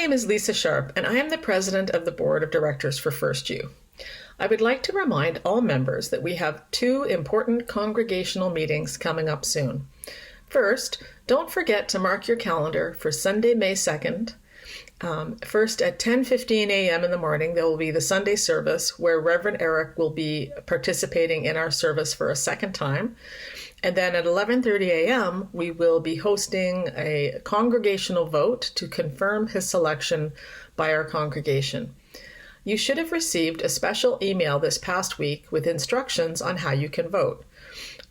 name is Lisa Sharp, and I am the president of the board of directors for FirstU. I would like to remind all members that we have two important congregational meetings coming up soon. First, don't forget to mark your calendar for Sunday, May 2nd. First, at 10:15 a.m. in the morning, there will be the Sunday service where Reverend Eric will be participating in our service for a second time. And then at 11:30 a.m., we will be hosting a congregational vote to confirm his selection by our congregation. You should have received a special email this past week with instructions on how you can vote.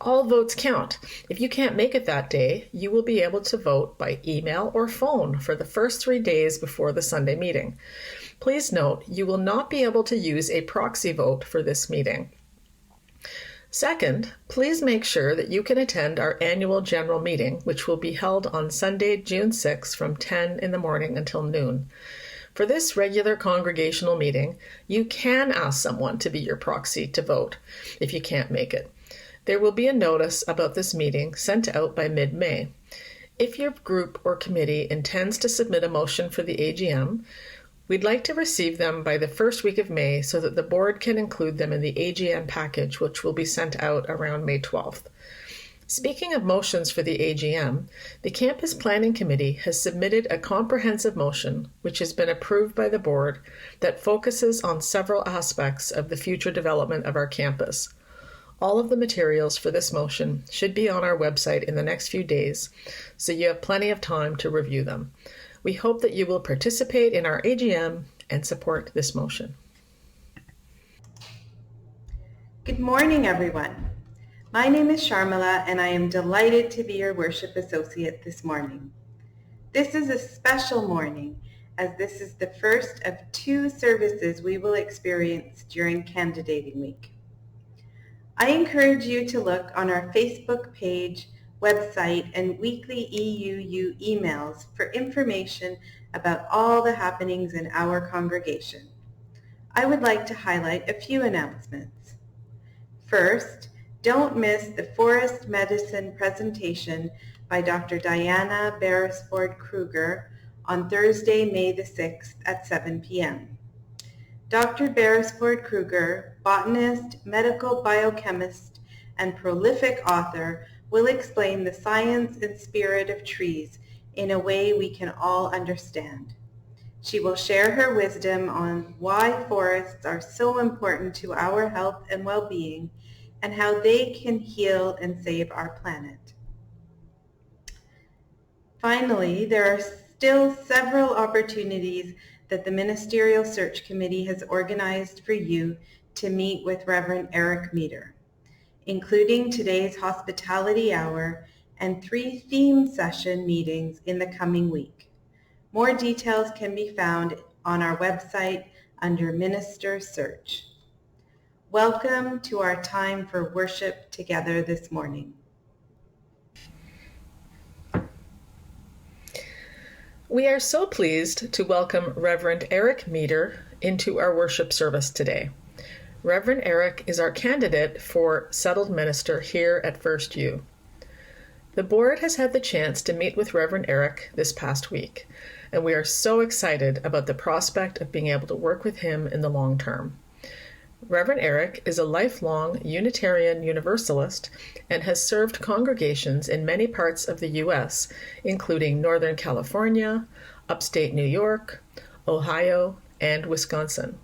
All votes count. If you can't make it that day, you will be able to vote by email or phone for the first 3 days before the Sunday meeting. Please note, you will not be able to use a proxy vote for this meeting. Second, please make sure that you can attend our annual general meeting, which will be held on Sunday, June 6th from 10 in the morning until noon. For this regular congregational meeting, you can ask someone to be your proxy to vote if you can't make it. There will be a notice about this meeting sent out by mid-May. If your group or committee intends to submit a motion for the AGM, we'd like to receive them by the first week of May so that the board can include them in the AGM package, which will be sent out around May 12th. Speaking of motions for the AGM, the Campus Planning Committee has submitted a comprehensive motion, which has been approved by the board, that focuses on several aspects of the future development of our campus. All of the materials for this motion should be on our website in the next few days, so you have plenty of time to review them. We hope that you will participate in our AGM and support this motion. Good morning, everyone. My name is Sharmila, and I am delighted to be your worship associate this morning. This is a special morning, as this is the first of 2 services we will experience during Candidating Week. I encourage you to look on our Facebook page, website, and weekly EUU emails for information about all the happenings in our congregation. I would like to highlight a few announcements. First, don't miss the Forest Medicine presentation by Dr. Diana Beresford-Kruger on Thursday, May the 6th at 7 p.m. Dr. Beresford-Kruger, botanist, medical biochemist, and prolific author, will explain the science and spirit of trees in a way we can all understand. She will share her wisdom on why forests are so important to our health and well-being and how they can heal and save our planet. Finally, there are still several opportunities that the Ministerial Search Committee has organized for you to meet with Reverend Eric Meter, including today's hospitality hour and 3 theme session meetings in the coming week. More details can be found on our website under Minister Search. Welcome to our time for worship together this morning. We are so pleased to welcome Reverend Eric Meter into our worship service today. Reverend Eric is our candidate for settled minister here at FirstU. The board has had the chance to meet with Reverend Eric this past week, and we are so excited about the prospect of being able to work with him in the long term. Reverend Eric is a lifelong Unitarian Universalist and has served congregations in many parts of the U.S., including Northern California, upstate New York, Ohio, and Wisconsin.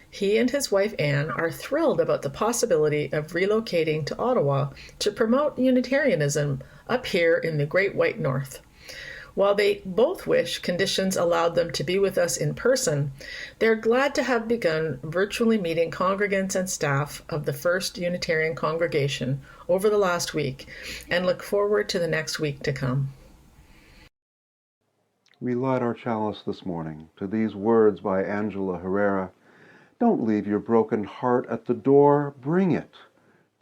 He and his wife Anne are thrilled about the possibility of relocating to Ottawa to promote Unitarianism up here in the Great White North. While they both wish conditions allowed them to be with us in person, they're glad to have begun virtually meeting congregants and staff of the First Unitarian Congregation over the last week and look forward to the next week to come. We light our chalice this morning to these words by Angela Herrera. Don't leave your broken heart at the door, bring it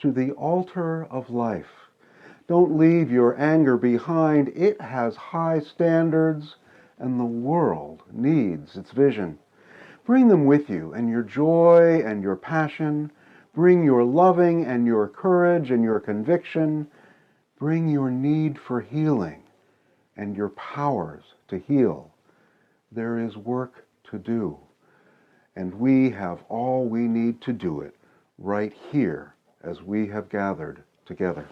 to the altar of life. Don't leave your anger behind. It has high standards, and the world needs its vision. Bring them with you, and your joy and your passion. Bring your loving and your courage and your conviction. Bring your need for healing and your powers to heal. there is work to do. And we have all we need to do it right here as we have gathered together.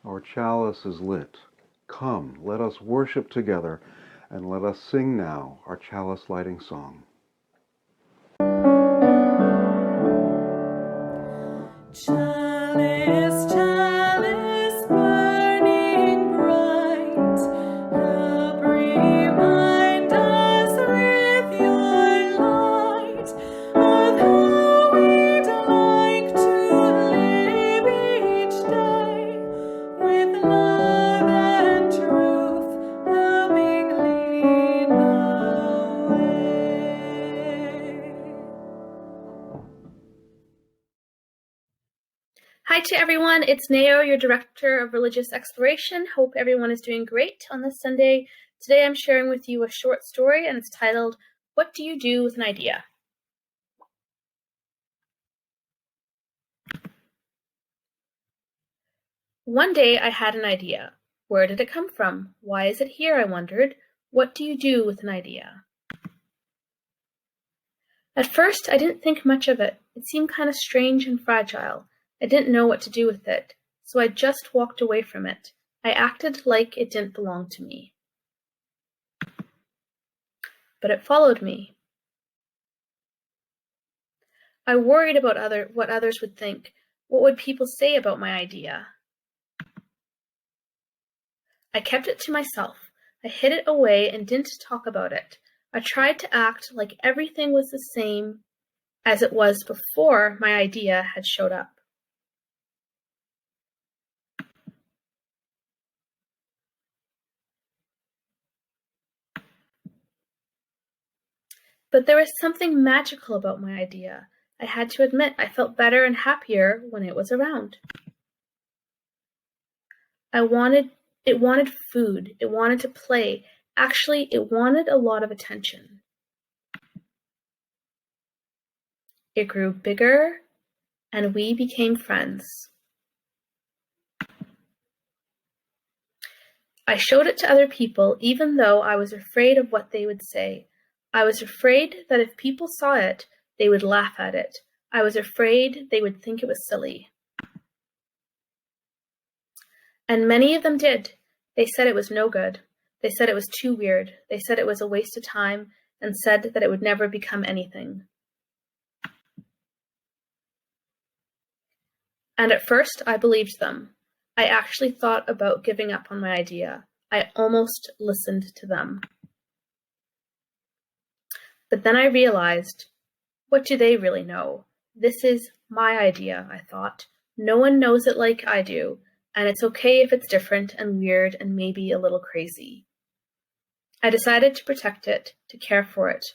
Our chalice is lit. Come, let us worship together, and let us sing now our chalice lighting song. Chalice, chalice, burning bright, help remind us with your light of how we'd like to live each day with love and truth helping lead the way. Hi to everyone, it's Nao, your Director of Religious Exploration. Hope everyone is doing great on this Sunday. Today I'm sharing with you a short story and it's titled, What Do You Do with an Idea? One day I had an idea. Where did it come from? Why is it here, I wondered. What do you do with an idea? At first I didn't think much of it. It seemed kind of strange and fragile. I didn't know what to do with it, so I just walked away from it. I acted like it didn't belong to me. But it followed me. I worried about what others would think. What would people say about my idea? I kept it to myself. I hid it away and didn't talk about it. I tried to act like everything was the same as it was before my idea had showed up. But there was something magical about my idea. I had to admit I felt better and happier when it was around. It wanted food. It wanted to play. Actually, it wanted a lot of attention. It grew bigger, and we became friends. I showed it to other people, even though I was afraid of what they would say. I was afraid that if people saw it, they would laugh at it. I was afraid they would think it was silly. And many of them did. They said it was no good. They said it was too weird. They said it was a waste of time and said that it would never become anything. And at first, I believed them. I actually thought about giving up on my idea. I almost listened to them. But then I realized, what do they really know? This is my idea, I thought. No one knows it like I do, and it's okay if it's different and weird and maybe a little crazy. I decided to protect it, to care for it.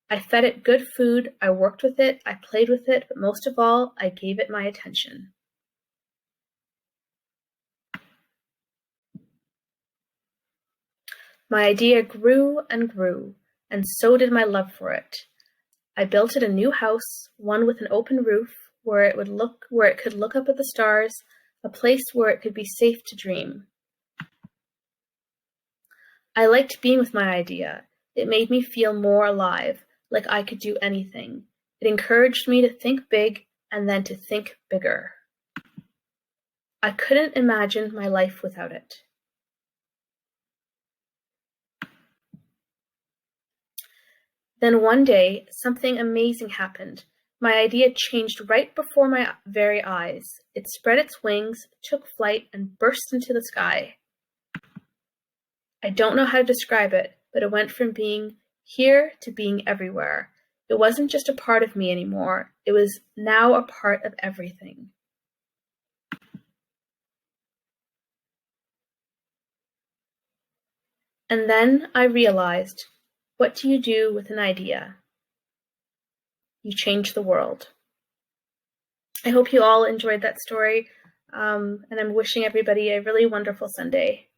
I fed it good food, I worked with it, I played with it, but most of all, I gave it my attention. My idea grew, and so did my love for it. I built it a new house, one with an open roof, where it could look up at the stars, a place where it could be safe to dream. I liked being with my idea. It made me feel more alive, like I could do anything. It encouraged me to think big and then to think bigger. I couldn't imagine my life without it. Then one day, something amazing happened. My idea changed right before my very eyes. It spread its wings, took flight, and burst into the sky. I don't know how to describe it, but it went from being here to being everywhere. It wasn't just a part of me anymore. It was now a part of everything. And then I realized, what do you do with an idea? You change the world. I hope you all enjoyed that story, and I'm wishing everybody a really wonderful Sunday.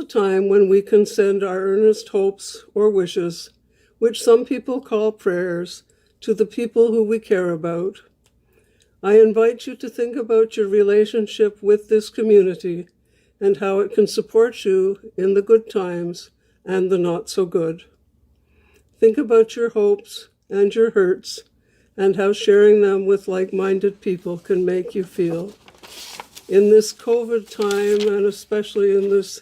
the time when we can send our earnest hopes or wishes, which some people call prayers, to the people who we care about. I invite you to think about your relationship with this community and how it can support you in the good times and the not so good. Think about your hopes and your hurts and how sharing them with like-minded people can make you feel. In this COVID time, and especially in this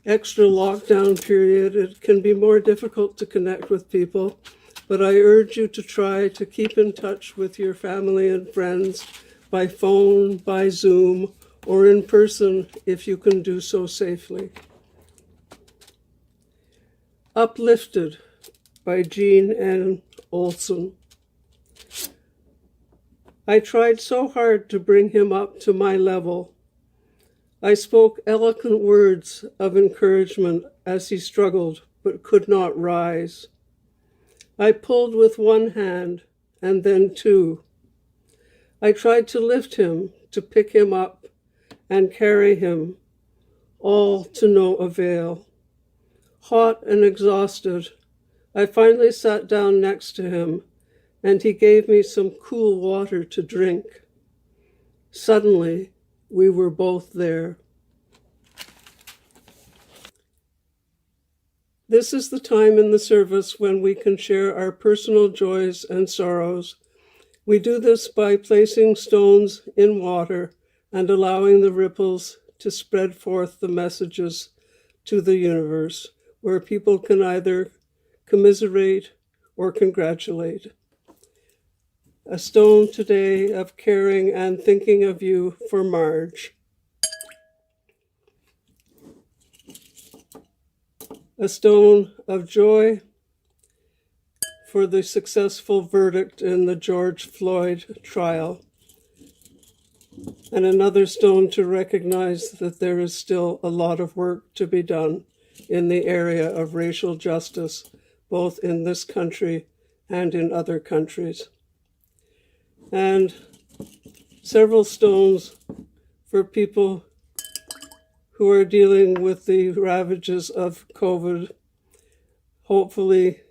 extra lockdown period, it can be more difficult to connect with people, but I urge you to try to keep in touch with your family and friends by phone, by Zoom, or in person if you can do so safely. Uplifted by Jean N. Olson. I tried so hard to bring him up to my level. I spoke eloquent words of encouragement as he struggled but could not rise. I pulled with one hand and then two. I tried to lift him, to pick him up and carry him, all to no avail. Hot and exhausted, I finally sat down next to him, and he gave me some cool water to drink. Suddenly, we were both there. This is the time in the service when we can share our personal joys and sorrows. We do this by placing stones in water and allowing the ripples to spread forth the messages to the universe, where people can either commiserate or congratulate. A stone today of caring and thinking of you for Marge. A stone of joy for the successful verdict in the George Floyd trial. And another stone to recognize that there is still a lot of work to be done in the area of racial justice, both in this country and in other countries. And several stones for people who are dealing with the ravages of COVID, hopefully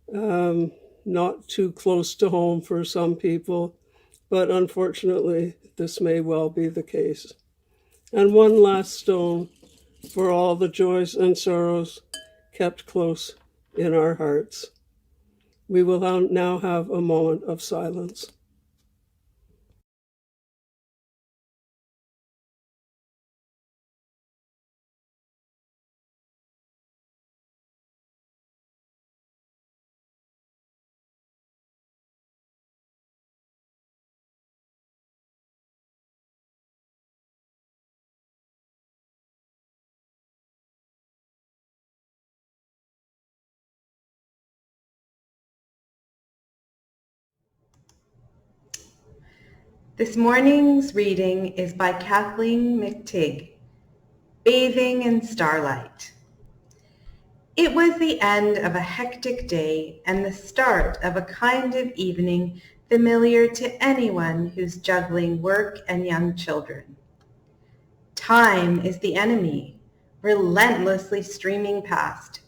not too close to home for some people, but unfortunately, this may well be the case. And one last stone for all the joys and sorrows kept close in our hearts. We will now have a moment of silence. This morning's reading is by Kathleen McTigg, Bathing in Starlight. It was the end of a hectic day and the start of a kind of evening familiar to anyone who's juggling work and young children. Time is the enemy, relentlessly streaming past,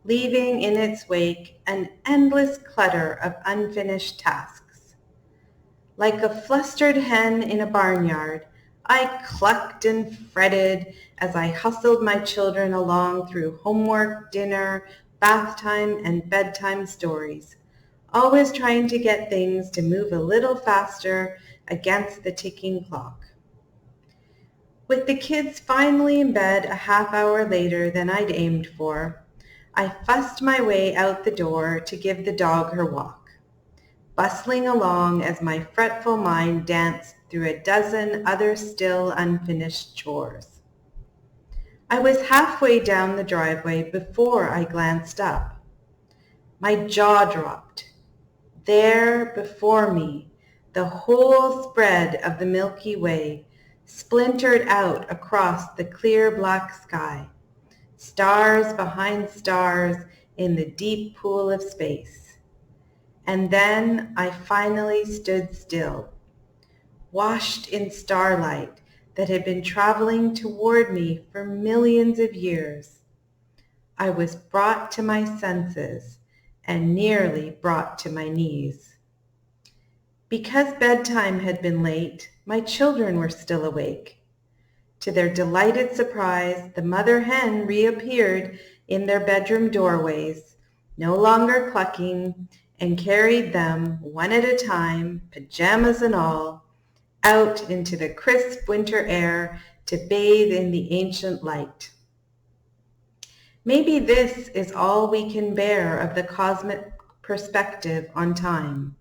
leaving in its wake an endless clutter of unfinished tasks. Like a flustered hen in a barnyard, I clucked and fretted as I hustled my children along through homework, dinner, bath time, and bedtime stories, always trying to get things to move a little faster against the ticking clock. With the kids finally in bed a half hour later than I'd aimed for, I fussed my way out the door to give the dog her walk, bustling along as my fretful mind danced through a dozen other still unfinished chores. I was halfway down the driveway before I glanced up. My jaw dropped. There before me, the whole spread of the Milky Way splintered out across the clear black sky, stars behind stars in the deep pool of space. And then I finally stood still, washed in starlight that had been traveling toward me for millions of years. I was brought to my senses and nearly brought to my knees. Because bedtime had been late, my children were still awake. To their delighted surprise, the mother hen reappeared in their bedroom doorways, no longer clucking, and carried them, one at a time, pajamas and all, out into the crisp winter air to bathe in the ancient light. Maybe this is all we can bear of the cosmic perspective on time,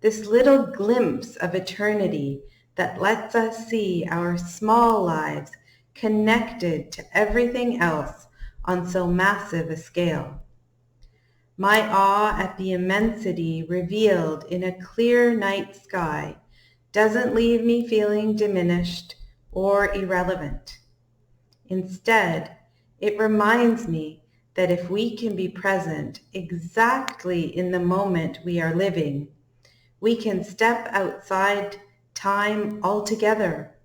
this little glimpse of eternity that lets us see our small lives connected to everything else on so massive a scale. My awe at the immensity revealed in a clear night sky doesn't leave me feeling diminished or irrelevant. Instead, it reminds me that if we can be present exactly in the moment we are living, we can step outside time altogether.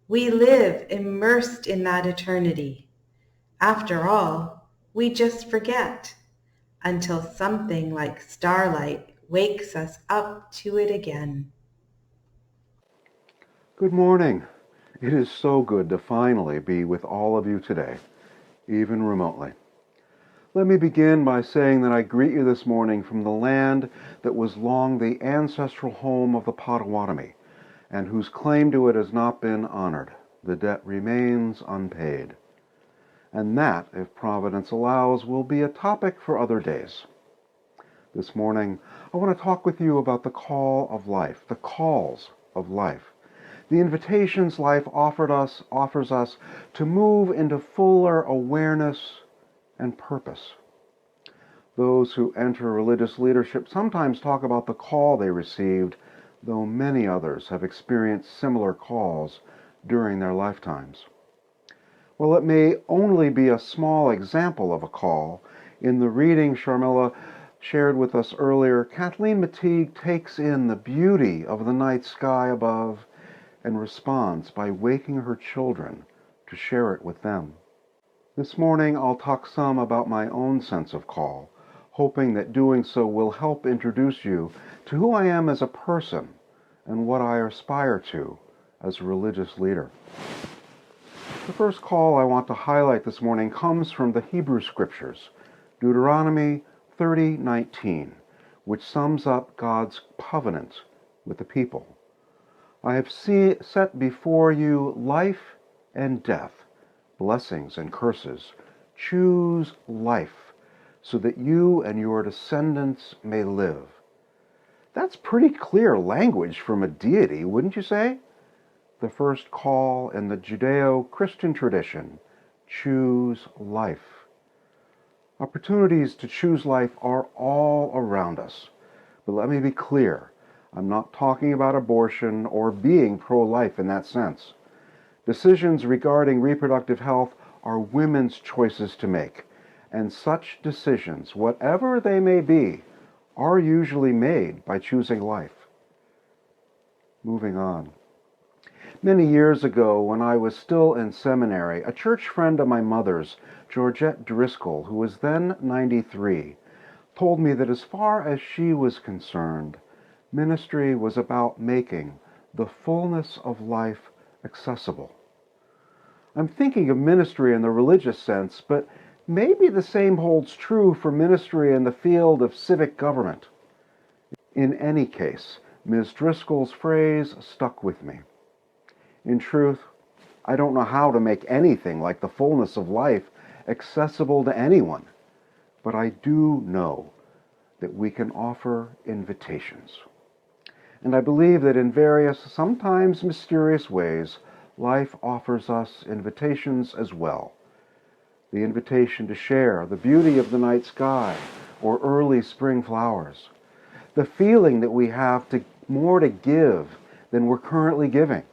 We live immersed in that eternity. After all, we just forget until something like starlight wakes us up to it again. Good morning. It is so good to finally be with all of you today, even remotely. Let me begin by saying that I greet you this morning from the land that was long the ancestral home of the Potawatomi, and whose claim to it has not been honored. The debt remains unpaid. And that, if Providence allows, will be a topic for other days. This morning, I want to talk with you about the call of life, the calls of life. The invitations life offers us to move into fuller awareness and purpose. Those who enter religious leadership sometimes talk about the call they received, though many others have experienced similar calls during their lifetimes. Well, it may only be a small example of a call. In the reading Sharmila shared with us earlier, Kathleen Mateague takes in the beauty of the night sky above and responds by waking her children to share it with them. This morning I'll talk some about my own sense of call, hoping that doing so will help introduce you to who I am as a person and what I aspire to as a religious leader. The first call I want to highlight this morning comes from the Hebrew Scriptures, Deuteronomy 30:19, which sums up God's covenant with the people. I have set before you life and death, blessings and curses. Choose life, so that you and your descendants may live. That's pretty clear language from a deity, wouldn't you say? The first call in the Judeo-Christian tradition, choose life. Opportunities to choose life are all around us. But let me be clear, I'm not talking about abortion or being pro-life in that sense. Decisions regarding reproductive health are women's choices to make, and such decisions, whatever they may be, are usually made by choosing life. Moving on. Many years ago, when I was still in seminary, a church friend of my mother's, Georgette Driscoll, who was then 93, told me that as far as she was concerned, ministry was about making the fullness of life accessible. I'm thinking of ministry in the religious sense, but maybe the same holds true for ministry in the field of civic government. In any case, Ms. Driscoll's phrase stuck with me. In truth, I don't know how to make anything like the fullness of life accessible to anyone, but I do know that we can offer invitations. And I believe that in various, sometimes mysterious ways, life offers us invitations as well. The invitation to share the beauty of the night sky or early spring flowers. The feeling that we have more to give than we're currently giving.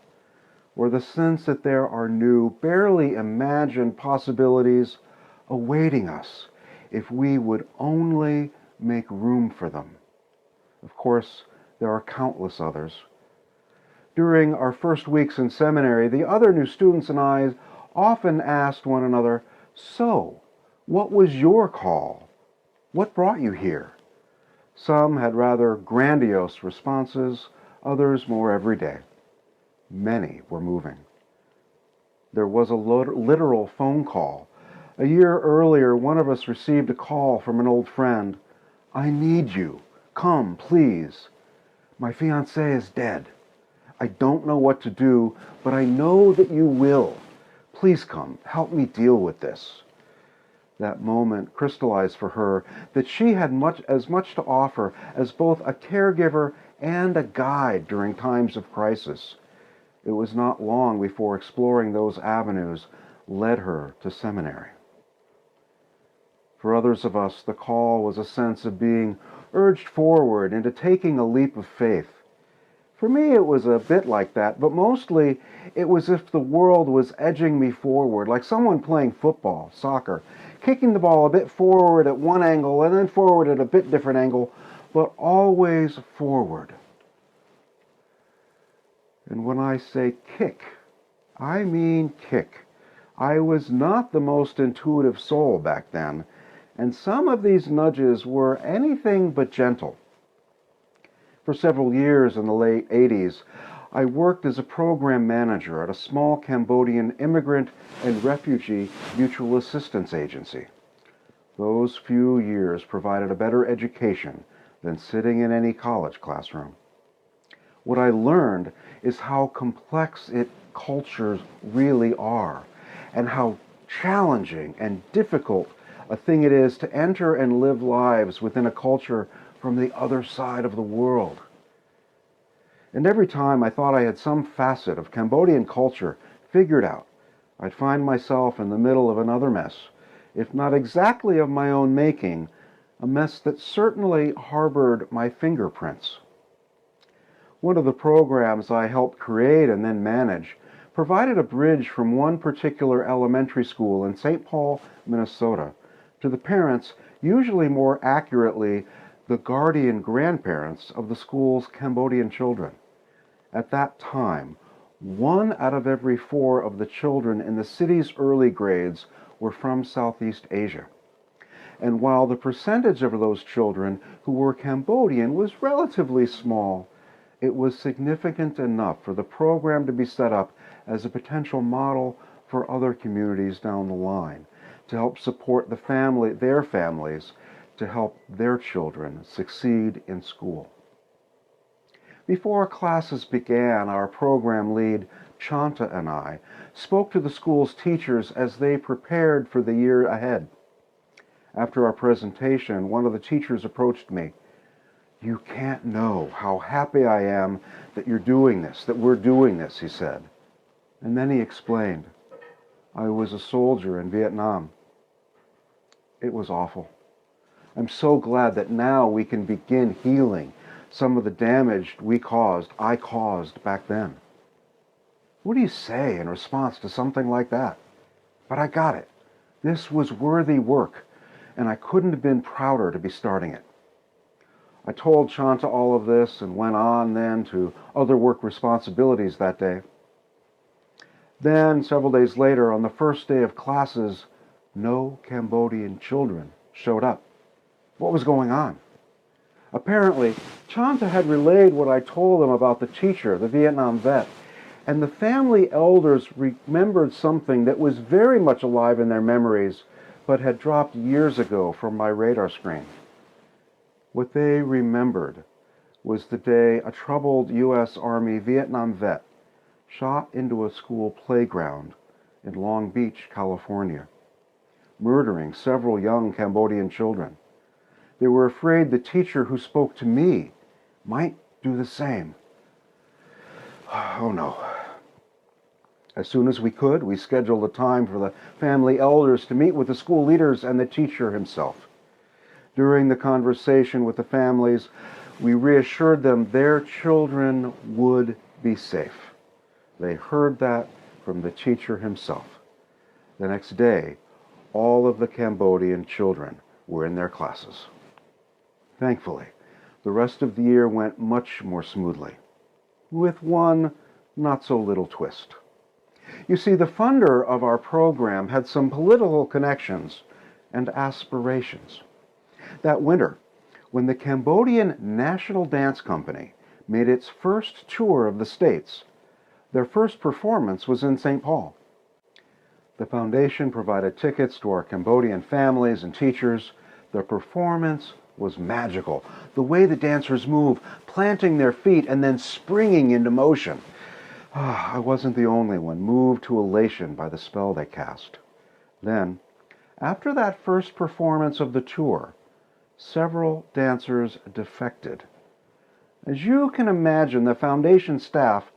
Or the sense that there are new, barely imagined possibilities awaiting us if we would only make room for them. Of course, there are countless others. During our first weeks in seminary, the other new students and I often asked one another, "So, what was your call? What brought you here?" Some had rather grandiose responses, others more everyday. Many were moving. There was a literal phone call. A year earlier, one of us received a call from an old friend. "I need you. Come, please. My fiancée is dead. I don't know what to do, but I know that you will. Please come, help me deal with this." That moment crystallized for her that she had as much to offer as both a caregiver and a guide during times of crisis. It was not long before exploring those avenues led her to seminary. For others of us, the call was a sense of being urged forward into taking a leap of faith. For me, it was a bit like that, but mostly it was as if the world was edging me forward, like someone playing football, soccer, kicking the ball a bit forward at one angle and then forward at a bit different angle, but always forward. And when I say kick, I mean kick. I was not the most intuitive soul back then, and some of these nudges were anything but gentle. For several years in the late 80s, I worked as a program manager at a small Cambodian immigrant and refugee mutual assistance agency. Those few years provided a better education than sitting in any college classroom. What I learned is how complex cultures really are, and how challenging and difficult a thing it is to enter and live lives within a culture from the other side of the world. And every time I thought I had some facet of Cambodian culture figured out, I'd find myself in the middle of another mess, if not exactly of my own making, a mess that certainly harbored my fingerprints. One of the programs I helped create and then manage provided a bridge from one particular elementary school in St. Paul, Minnesota, to the parents, usually more accurately, the guardian grandparents of the school's Cambodian children. At that time, 1 out of every 4 of the children in the city's early grades were from Southeast Asia. And while the percentage of those children who were Cambodian was relatively small, it was significant enough for the program to be set up as a potential model for other communities down the line, to help support their families, to help their children succeed in school. Before classes began, our program lead, Chanta, and I spoke to the school's teachers as they prepared for the year ahead. After our presentation, one of the teachers approached me. "You can't know how happy I am that you're doing this, that we're doing this," he said. And then he explained, "I was a soldier in Vietnam. It was awful. I'm so glad that now we can begin healing some of the damage I caused back then." What do you say in response to something like that? But I got it. This was worthy work, and I couldn't have been prouder to be starting it. I told Chanta all of this and went on then to other work responsibilities that day. Then, several days later, on the first day of classes, no Cambodian children showed up. What was going on? Apparently, Chanta had relayed what I told him about the teacher, the Vietnam vet, and the family elders remembered something that was very much alive in their memories, but had dropped years ago from my radar screen. What they remembered was the day a troubled U.S. Army Vietnam vet shot into a school playground in Long Beach, California, murdering several young Cambodian children. They were afraid the teacher who spoke to me might do the same. Oh no. As soon as we could, we scheduled a time for the family elders to meet with the school leaders and the teacher himself. During the conversation with the families, we reassured them their children would be safe. They heard that from the teacher himself. The next day, all of the Cambodian children were in their classes. Thankfully, the rest of the year went much more smoothly, with one not so little twist. You see, the funder of our program had some political connections and aspirations. That winter, when the Cambodian National Dance Company made its first tour of the States, their first performance was in St. Paul. The foundation provided tickets to our Cambodian families and teachers. The performance was magical. The way the dancers move, planting their feet and then springing into motion. I wasn't the only one moved to elation by the spell they cast. Then, after that first performance of the tour, several dancers defected. As you can imagine, the foundation staff,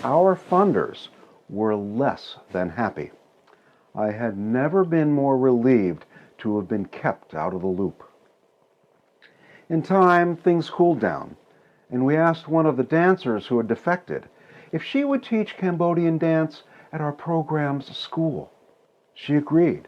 our funders, were less than happy. I had never been more relieved to have been kept out of the loop. In time, things cooled down, and we asked one of the dancers who had defected if she would teach Cambodian dance at our program's school. She agreed.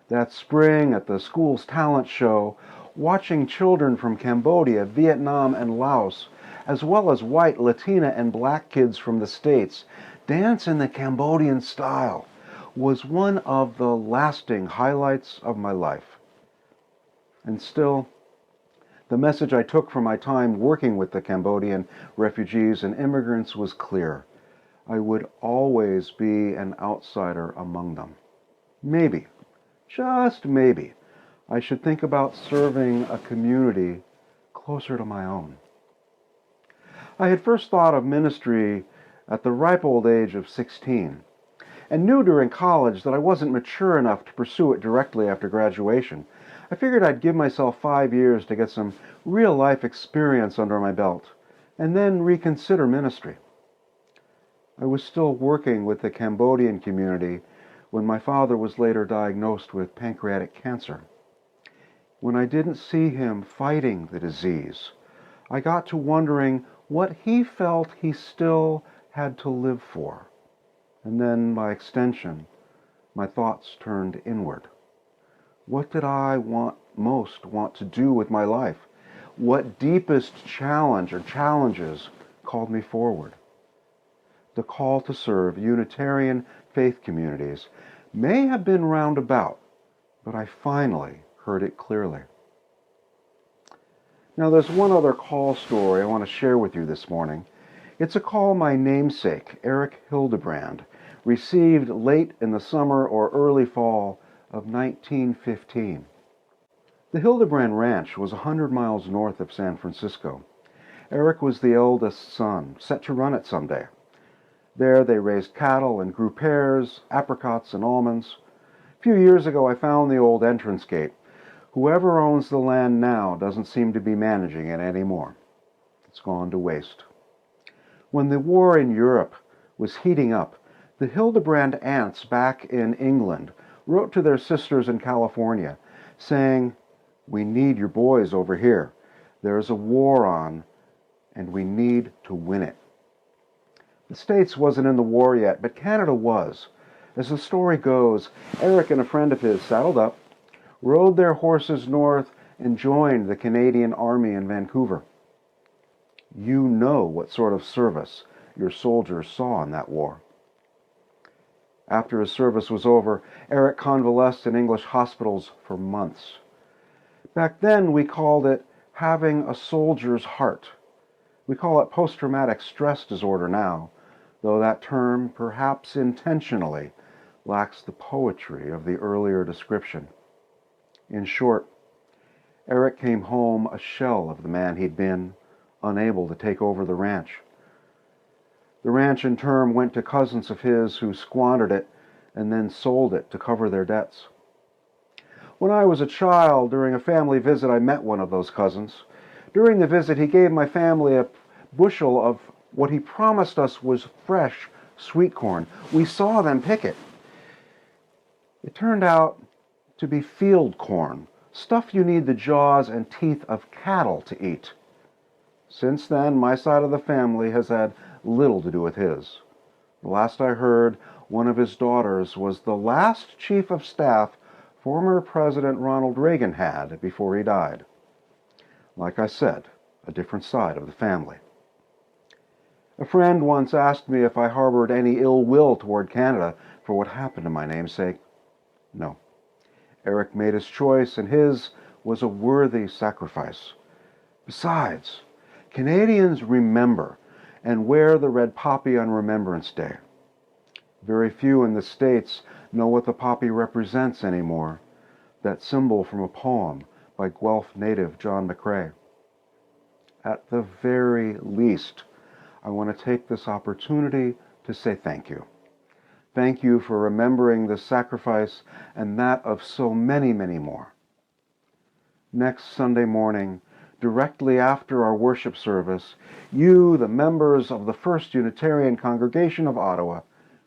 That spring at the school's talent show, watching children from Cambodia, Vietnam, and Laos, as well as white, Latina, and black kids from the States, dance in the Cambodian style was one of the lasting highlights of my life. And still, the message I took from my time working with the Cambodian refugees and immigrants was clear. I would always be an outsider among them. Maybe, just maybe, I should think about serving a community closer to my own. I had first thought of ministry at the ripe old age of 16, and knew during college that I wasn't mature enough to pursue it directly after graduation. I figured I'd give myself 5 years to get some real-life experience under my belt, and then reconsider ministry. I was still working with the Cambodian community when my father was later diagnosed with pancreatic cancer. When I didn't see him fighting the disease, I got to wondering what he felt he still had to live for. And then, by extension, my thoughts turned inward. What did I most want to do with my life? What deepest challenge or challenges called me forward? The call to serve Unitarian faith communities may have been roundabout, but I finally heard it clearly. Now, there's one other call story I want to share with you this morning. It's a call my namesake, Eric Hildebrand, received late in the summer or early fall of 1915. The Hildebrand Ranch was 100 miles north of San Francisco. Eric was the eldest son, set to run it someday. There they raised cattle and grew pears, apricots, and almonds. A few years ago I found the old entrance gate. Whoever owns the land now doesn't seem to be managing it anymore. It's gone to waste. When the war in Europe was heating up, the Hildebrand aunts back in England wrote to their sisters in California, saying, "We need your boys over here. There is a war on, and we need to win it." The States wasn't in the war yet, but Canada was. As the story goes, Eric and a friend of his saddled up, rode their horses north, and joined the Canadian Army in Vancouver. You know what sort of service your soldiers saw in that war. After his service was over, Eric convalesced in English hospitals for months. Back then, we called it having a soldier's heart. We call it post-traumatic stress disorder now, though that term, perhaps intentionally, lacks the poetry of the earlier description. In short, Eric came home a shell of the man he'd been, unable to take over the ranch. The ranch in turn went to cousins of his who squandered it and then sold it to cover their debts. When I was a child, during a family visit, I met one of those cousins. During the visit, he gave my family a bushel of what he promised us was fresh sweet corn. We saw them pick it. It turned out to be field corn, stuff you need the jaws and teeth of cattle to eat. Since then, my side of the family has had little to do with his. The last I heard, one of his daughters was the last chief of staff former President Ronald Reagan had before he died. Like I said, a different side of the family. A friend once asked me if I harbored any ill will toward Canada for what happened to my namesake. No. Eric made his choice, and his was a worthy sacrifice. Besides, Canadians remember and wear the red poppy on Remembrance Day. Very few in the States know what the poppy represents anymore, that symbol from a poem by Guelph native John McCrae. At the very least, I want to take this opportunity to say thank you. Thank you for remembering this sacrifice and that of so many, many more. Next Sunday morning, directly after our worship service, you, the members of the First Unitarian Congregation of Ottawa,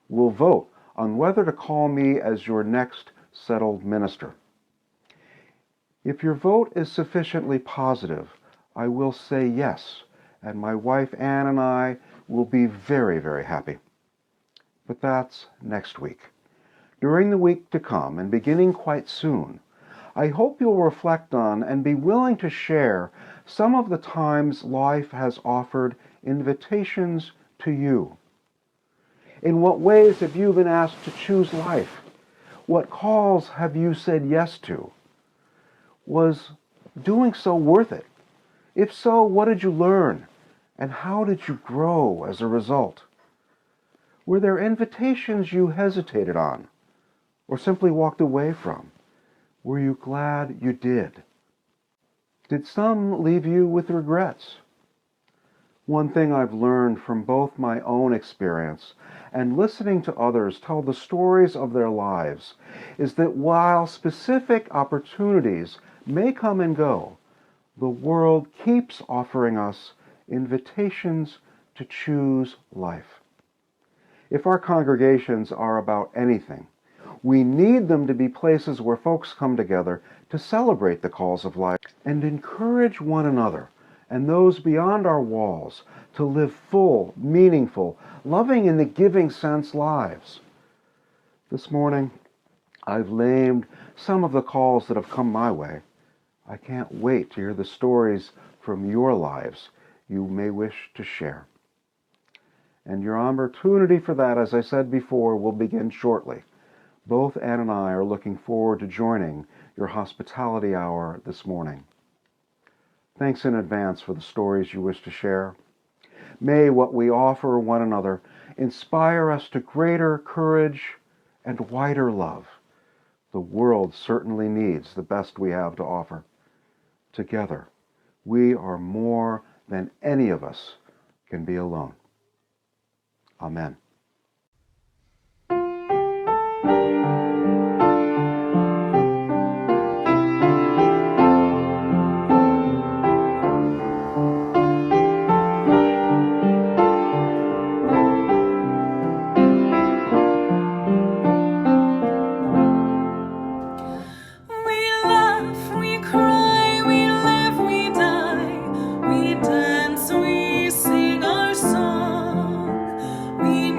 will vote on whether to call me as your next settled minister. If your vote is sufficiently positive, I will say yes, and my wife Anne and I will be very, very happy. But that's next week. During the week to come, and beginning quite soon, I hope you'll reflect on and be willing to share some of the times life has offered invitations to you. In what ways have you been asked to choose life? What calls have you said yes to? Was doing so worth it? If so, what did you learn? And how did you grow as a result? Were there invitations you hesitated on, or simply walked away from? Were you glad you did? Did some leave you with regrets? One thing I've learned from both my own experience and listening to others tell the stories of their lives is that while specific opportunities may come and go, the world keeps offering us invitations to choose life. If our congregations are about anything, we need them to be places where folks come together to celebrate the calls of life and encourage one another and those beyond our walls to live full, meaningful, loving in the giving sense lives. This morning, I've named some of the calls that have come my way. I can't wait to hear the stories from your lives you may wish to share. And your opportunity for that, as I said before, will begin shortly. Both Ann and I are looking forward to joining your hospitality hour this morning. Thanks in advance for the stories you wish to share. May what we offer one another inspire us to greater courage and wider love. The world certainly needs the best we have to offer. Together, we are more than any of us can be alone. Amen. We laugh, we cry, we live, we die, we dance, we sing our song. We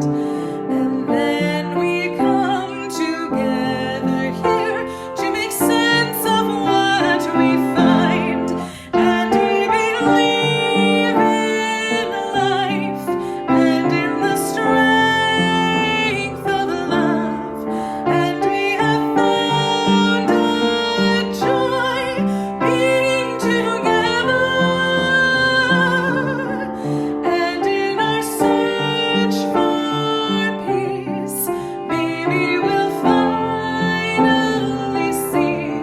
And then we come together here to make sense of what we find. And we believe in life and in the strength of love. And we have found a joy being together. And in our search for peace, maybe we'll finally see,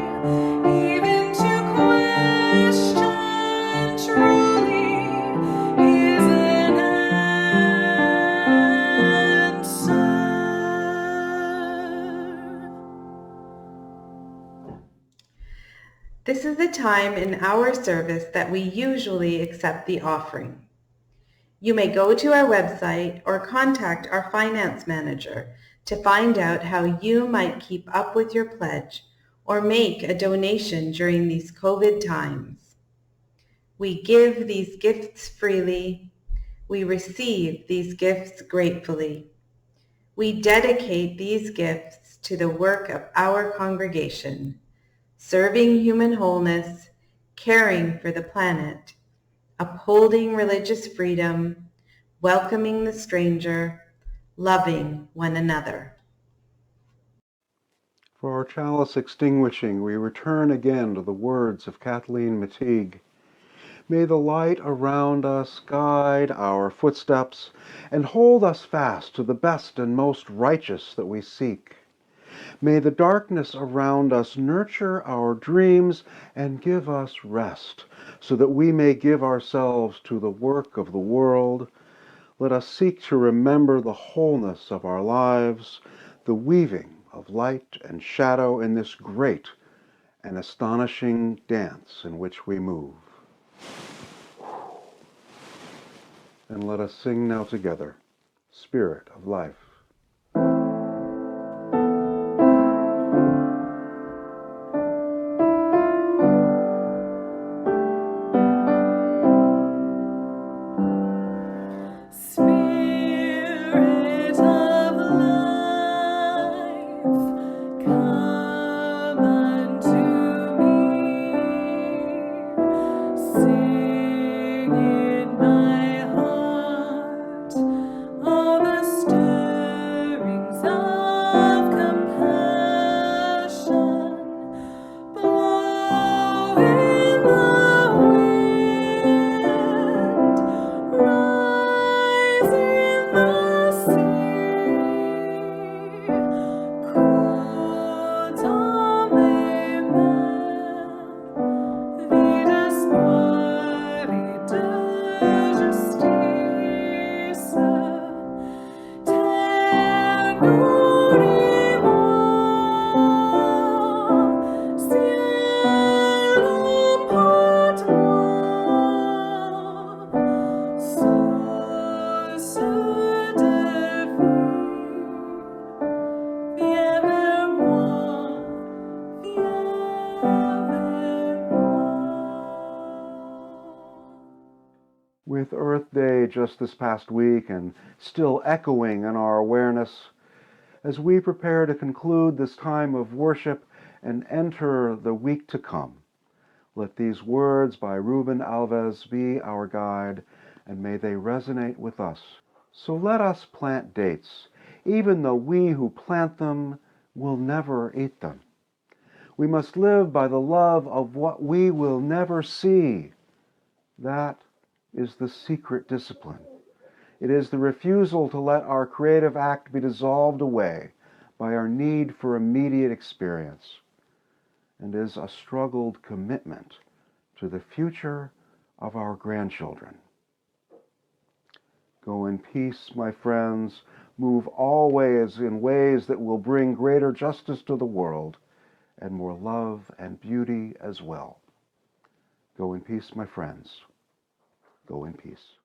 even to question truly is an answer. This is the time in our service that we usually accept the offering. You may go to our website or contact our finance manager to find out how you might keep up with your pledge or make a donation during these COVID times. We give these gifts freely. We receive these gifts gratefully. We dedicate these gifts to the work of our congregation, serving human wholeness, caring for the planet, upholding religious freedom, welcoming the stranger, loving one another. For our chalice extinguishing, we return again to the words of Kathleen Mateague. May the light around us guide our footsteps and hold us fast to the best and most righteous that we seek. May the darkness around us nurture our dreams and give us rest, so that we may give ourselves to the work of the world. Let us seek to remember the wholeness of our lives, the weaving of light and shadow in this great and astonishing dance in which we move. And let us sing now together, Spirit of Life. Spirit of life, come unto me. Sing in my heart all the stirrings of compassion. Blow in the wind, rise in the sea. Quod vidas mori de justitia, tenurimur cielum potuum, source de vie, vievere With Earth Day just this past week and still echoing in our awareness, as we prepare to conclude this time of worship and enter the week to come, let these words by Ruben Alves be our guide, and may they resonate with us. So let us plant dates, even though we who plant them will never eat them. We must live by the love of what we will never see. That is the secret discipline. It is the refusal to let our creative act be dissolved away by our need for immediate experience, and is a struggled commitment to the future of our grandchildren. Go in peace, my friends. Move always in ways that will bring greater justice to the world and more love and beauty as well. Go in peace, my friends. Go in peace.